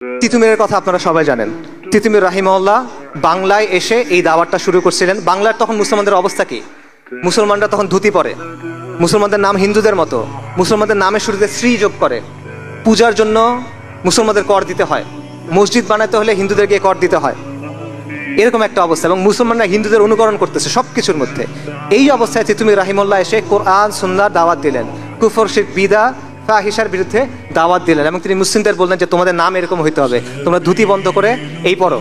তিতুমীরের কথা আপনারা সবাই জানেন। তিতুমীর রাহিমাহুল্লাহ বাংলায় এসে এই দাওয়াতটা শুরু করছিলেন। বাংলার তখন মুসলমানদের অবস্থা কি? মুসলমানরা তখন ধুতি পরে, মুসলমানদের নাম হিন্দুদের মতো, মুসলমানদের নামের শুরুতে শ্রী যোগ করে, পূজার জন্য মুসলমানদের কর দিতে হয়, মসজিদ বানাতে হলে হিন্দুদেরকে কর দিতে হয়, এরকম একটা অবস্থা। এবং মুসলমানরা হিন্দুদের অনুকরণ করতেছে সব কিছুর মধ্যে। এই অবস্থায় তিতুমীর রাহিমাহুল্লাহ এসে কোরআন সুন্নাহর দাওয়াত দিলেন, কুফর শিরক বিদআত ফাহিশার বিরুদ্ধে দাওয়াত দিলেন। এবং তিনি মুসলিমদের বললেন যে তোমাদের নাম এরকম হইতে হবে, তোমরা ধুতি বন্ধ করে এই পড়ো,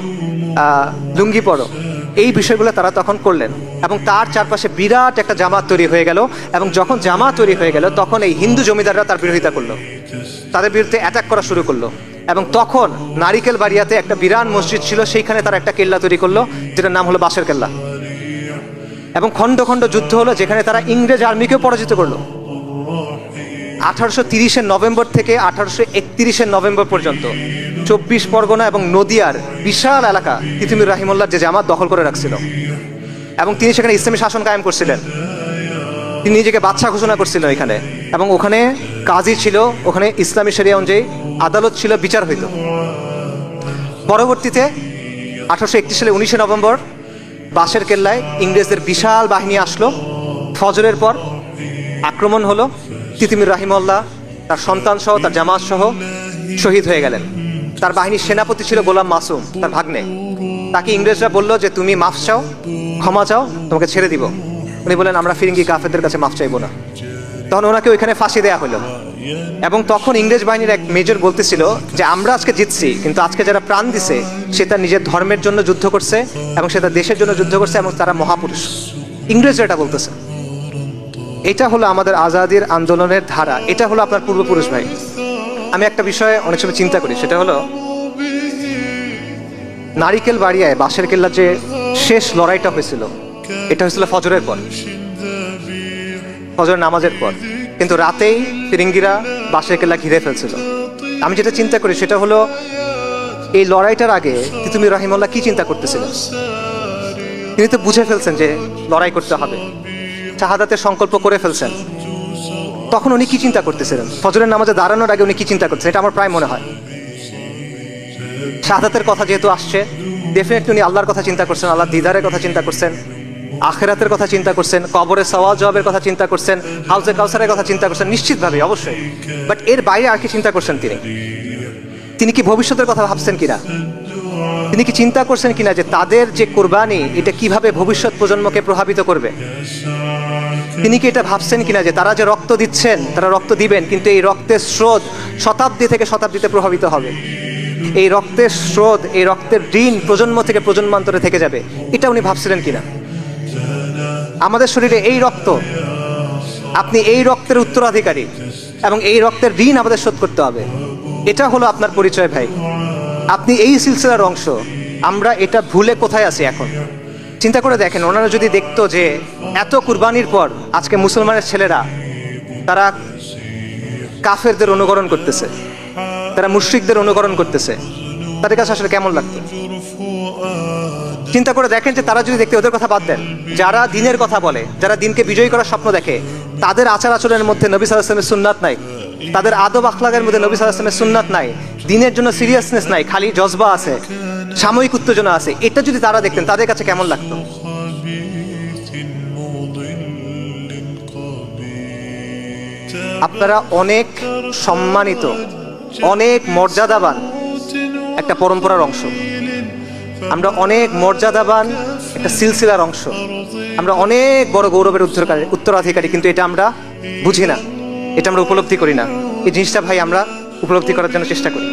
লুঙ্গি পড়ো। এই বিষয়গুলো তারা তখন করলেন এবং তার চারপাশে বিরাট একটা জামাত তৈরি হয়ে গেল। এবং যখন জামাত তৈরি হয়ে গেল তখন এই হিন্দু জমিদাররা তার বিরোধিতা করলো, তাদের বিরুদ্ধে অ্যাটাক করা শুরু করলো। এবং তখন নারিকেল বাড়িয়াতে একটা বিরাট মসজিদ ছিল, সেইখানে তারা একটা কেল্লা তৈরি করলো যেটার নাম হলো বাঁশের কেল্লা। এবং খণ্ড খণ্ড যুদ্ধ হলো, যেখানে তারা ইংরেজ আর্মিকেও পরাজিত করলো। 1830 নভেম্বর থেকে 1831 নভেম্বর পর্যন্ত 24 পরগনা এবং নদিয়ার বিশাল এলাকা তিতুমীর রাহিমাহুল্লাহ যে জামাত দখল করে রাখছিল। এবং তিনি সেখানে ইসলামী শাসন কায়েম করছিলেন। তিনি নিজেকে বাদশা ঘোষণা করছিলেন এখানে। এবং ওখানে কাজী ছিল, ওখানে ইসলামী শরিয়া অনুযায়ী আদালত ছিল, বিচার হইত। পরবর্তীতে 1831 সালে 19 নভেম্বর বাঁশের কেল্লায় ইংরেজদের বিশাল বাহিনী আসলো। ফজরের পর আক্রমণ হলো। তিতুমীর রাহিমাহুল্লাহ তার সন্তান সহ তার জামাত সহ শহীদ হয়ে গেলেন। তার বাহিনীর সেনাপতি ছিল গোলাম মাসুম, তার ভাগ্নে। তাকে ইংরেজরা বলল যে তুমি মাফ চাও, ক্ষমা চাও, তোমাকে ছেড়ে দিব। উনি বলেন আমরা ফিরিঙ্গি কাফেরদের কাছে মাফ চাইবো না। তখন ওনাকে ওইখানে ফাঁসি দেওয়া হলো। এবং তখন ইংরেজ বাহিনীর এক মেজর বলতেছিল যে আমরা আজকে জিতছি, কিন্তু আজকে যারা প্রাণ দিছে সে তার নিজের ধর্মের জন্য যুদ্ধ করছে এবং সে তার দেশের জন্য যুদ্ধ করছে এবং তারা মহাপুরুষ। ইংরেজরা এটা বলতেছে। এটা হলো আমাদের আজাদির আন্দোলনের ধারা, এটা হলো আপনার পূর্বপুরুষ। ভাই, আমি একটা বিষয়ে অনেক সময় চিন্তা করি, সেটা হলো নারিকেল বাড়িয়ায় বাঁশের কেল্লার যে শেষ লড়াইটা হয়েছিল, এটা হয়েছিল ফজরের পর, ফজরের নামাজের পর। কিন্তু রাতেই ফিরিঙ্গিরা বাঁশের কেল্লা ঘিরে ফেলছিল। আমি যেটা চিন্তা করি সেটা হলো এই লড়াইটার আগে তিতুমীর রাহিমাহুল্লাহ কি চিন্তা করতেছিলেন? তিনি তো বুঝে ফেলছেন যে লড়াই করতে হবে, শাহাদাতের সংকল্প করে ফেলছেন। তখন উনি কি চিন্তা করতেছিলেন? ফজরের নামাজে দাঁড়ানোর আগে উনি কি চিন্তা করতেছেন? এটা আমার প্রায় মনে হয় শাহাদাতের কথা যেহেতু আসছে, ডেফিনেটলি উনি আল্লাহর কথা চিন্তা করছেন, আল্লাহর দিদারের কথা চিন্তা করছেন, আখিরাতের কথা চিন্তা করছেন, কবরের সওয়াল জবাবের কথা চিন্তা করছেন, হাউজে কাউসারের কথা চিন্তা করছেন, নিশ্চিতভাবে অবশ্যই। বাট এর বাইরে আর কি চিন্তা করছেন তিনি কি ভবিষ্যতের কথা ভাবছেন কিনা? তিনি কি চিন্তা করছেন কিনা যে তাদের যে কোরবানি এটা কিভাবে ভবিষ্যৎ প্রজন্মকে প্রভাবিত করবে? তিনি কি এটা ভাবছেন কিনা যে তারা যে রক্ত দিচ্ছেন, তারা রক্ত দিবেন, কিন্তু এই রক্তের স্রোত শতাব্দী থেকে শতাব্দীতে প্রভাবিত হবে। এই রক্তের স্রোত, এই রক্তের ঋণ প্রজন্ম থেকে প্রজন্মান্তরে থেকে যাবে, এটা উনি ভাবছিলেন কিনা? আমাদের শরীরে এই রক্ত, আপনি এই রক্তের উত্তরাধিকারী এবং এই রক্তের ঋণ আমাদের শোধ করতে হবে। এটা হলো আপনার পরিচয় ভাই, আপনি এই সিলসিলার অংশ। আমরা এটা ভুলে কোথায় আছি এখন? চিন্তা করে দেখেন, ওনারা যদি দেখতো যে এত কুরবানির পর আজকে মুসলমানের ছেলেরা তারা কাফেরদের অনুকরণ করতেছে, তারা মুশরিকদের অনুকরণ করতেছে, তাদের কাছে আসলে কেমন লাগতো? চিন্তা করে দেখেন যে তারা যদি দেখতে, ওদের কথা বাদ দেন, যারা দিনের কথা বলে, যারা দিনকে বিজয়ী করার স্বপ্ন দেখে, তাদের আচার আচরণের মধ্যে নবী সাল্লাল্লাহু আলাইহি ওয়াসাল্লামের সুন্নাত নাই, তাদের আদব আখলাকের মধ্যে নবী সাল্লাল্লাহু আলাইহি ওয়াসাল্লামের সুন্নাত নাই, দিনের জন্য সিরিয়াসনেস নাই, খালি জজবা আছে, সাময়িক উত্তেজনা আছে। এটা যদি তারা দেখতেন, তাদের কাছে কেমন লাগতো? আপনারা অনেক সম্মানিত, অনেক মর্যাদাবান একটা পরম্পরার অংশ, আমরা অনেক মর্যাদাবান একটা সিলসিলার অংশ, আমরা অনেক বড় গৌরবের উত্তরাধিকারী, কিন্তু এটা আমরা বুঝি না, এটা আমরা উপলব্ধি করি না। এই জিনিসটা ভাই আমরা উপলব্ধি করার জন্য চেষ্টা করি।